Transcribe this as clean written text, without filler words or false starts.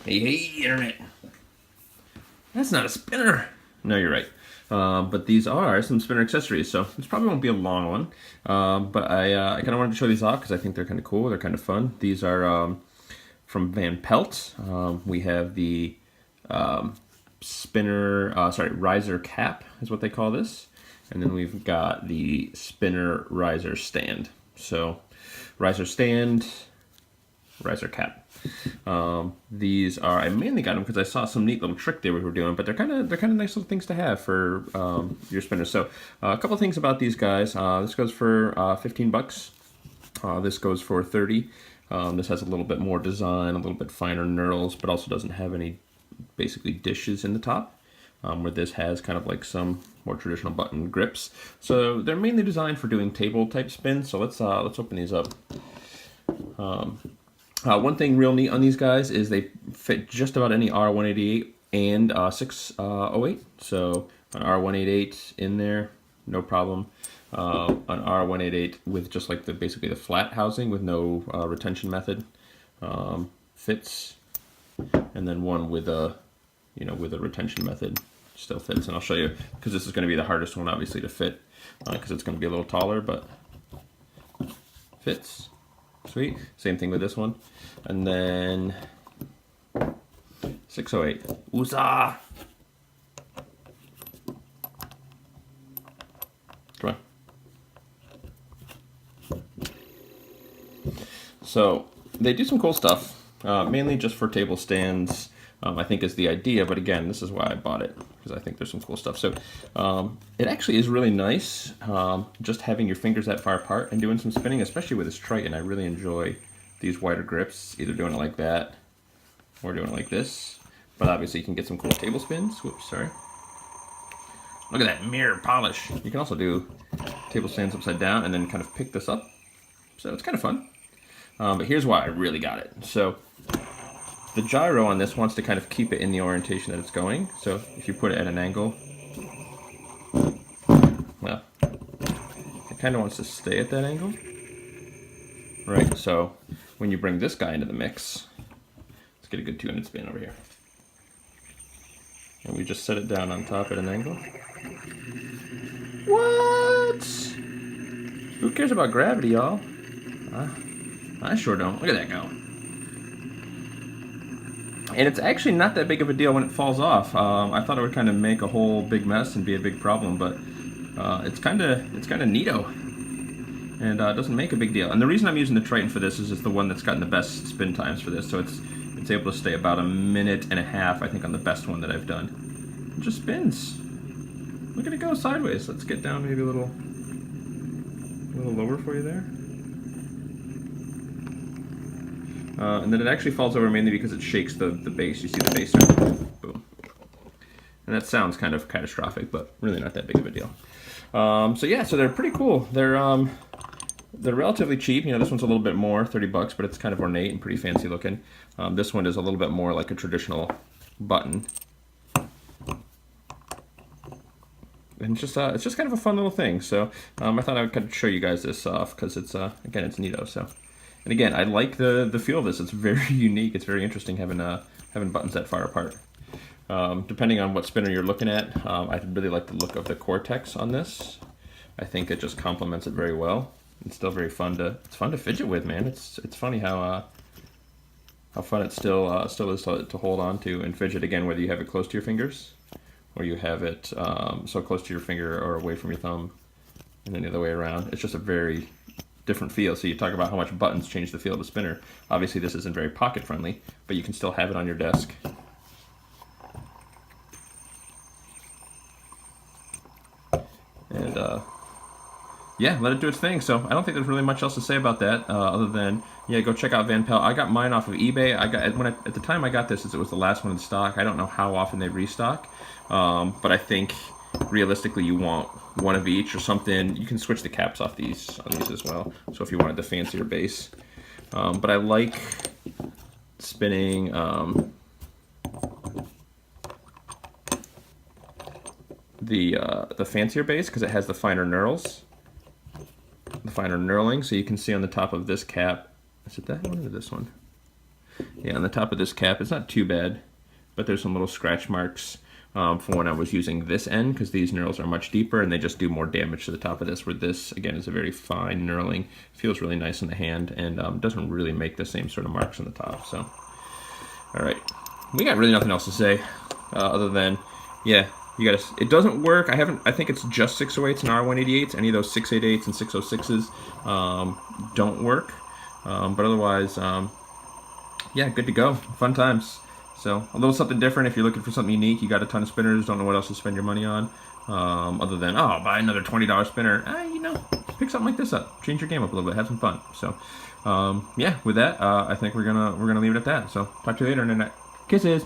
Hey, hey, internet. That's not a spinner. No, you're right. But these are some spinner accessories, so this probably won't be a long one. But I kind of wanted to show these off because I think they're kind of cool. They're kind of fun. These are from VanPelt. We have the riser cap is what they call this. And then we've got the spinner riser stand. So, riser stand, riser cap. These are, I mainly got them because I saw some neat little trick they were doing, but they're kind of nice little things to have for your spinners. So a couple things about these guys. This goes for 15 bucks. This goes for 30. This has a little bit more design, a little bit finer knurls, but also doesn't have any basically dishes in the top. Where this has kind of like some more traditional button grips. So they're mainly designed for doing table type spins. So let's open these up. One thing real neat on these guys is they fit just about any R188 and 608. So an R188 in there, no problem. An R188 with just like basically the flat housing with no retention method fits, and then one with a with a retention method still fits. And I'll show you because this is going to be the hardest one obviously to fit because it's going to be a little taller, but fits. Sweet. Same thing with this one. And then 608. Woozah! Come on. So they do some cool stuff, mainly just for table stands. I think is the idea, but again, this is why I bought it because I think there's some cool stuff. So it actually is really nice just having your fingers that far apart and doing some spinning, especially with this Triton. I really enjoy these wider grips, either doing it like that or doing it like this. But obviously you can get some cool table spins. Whoops, sorry. Look at that mirror polish. You can also do table stands upside down and then kind of pick this up. So it's kind of fun. But here's why I really got it. So the gyro on this wants to kind of keep it in the orientation that it's going. So if you put it at an angle, well, it kind of wants to stay at that angle. Right, so when you bring this guy into the mix, let's get a good 200 spin over here. And we just set it down on top at an angle. What? Who cares about gravity, y'all? I sure don't. Look at that go. And it's actually not that big of a deal when it falls off. I thought it would kind of make a whole big mess and be a big problem, but it's kind of neato, and it doesn't make a big deal. And the reason I'm using the Triton for this is it's the one that's gotten the best spin times for this, so it's able to stay about 1.5 minutes, I think, on the best one that I've done. It just spins. Look at it go sideways. Let's get down maybe a little lower for you there. And then it actually falls over mainly because it shakes the base. You see the base there? Boom. And that sounds kind of catastrophic, but really not that big of a deal. So yeah, so they're pretty cool. They're relatively cheap. This one's a little bit more, 30 bucks, but it's kind of ornate and pretty fancy looking. This one is a little bit more like a traditional button. And it's just kind of a fun little thing. So I thought I would kind of show you guys this off because it's again, it's neato. So. And again, I like the feel of this. It's very unique. It's very interesting having buttons that far apart. Depending on what spinner you're looking at, I really like the look of the Cortex on this. I think it just complements it very well. It's still very fun to fidget with, man. It's funny how fun it still is to hold on to and fidget, again, whether you have it close to your fingers or you have it so close to your finger or away from your thumb, and then the other way around. It's just a very different feel. So you talk about how much buttons change the feel of the spinner. Obviously this isn't very pocket friendly, but you can still have it on your desk. And yeah, let it do its thing. So I don't think there's really much else to say about that other than, yeah, go check out VanPelt. I got mine off of eBay. At the time I got this, it was the last one in stock. I don't know how often they restock, but I think realistically you want one of each or something. You can switch the caps off these as well, so if you wanted the fancier base, but I like spinning the fancier base because it has the finer knurls, the finer knurling. So you can see on the top of this cap, is it that one or this one? Yeah, on the top of this cap, it's not too bad, but there's some little scratch marks from when I was using this end, because these knurls are much deeper and they just do more damage to the top of this, where this, again, is a very fine knurling. Feels really nice in the hand and doesn't really make the same sort of marks on the top. So, all right. We got really nothing else to say other than, yeah, you gotta. It doesn't work. I think it's just 608s and R188s. Any of those 688s and 606s don't work. But otherwise, yeah, good to go. Fun times. So a little something different. If you're looking for something unique, you got a ton of spinners, don't know what else to spend your money on, other than, oh, buy another $20 spinner. You know, pick something like this up. Change your game up a little bit. Have some fun. So, yeah, with that, I think we're gonna leave it at that. So talk to you later, Internet. Kisses.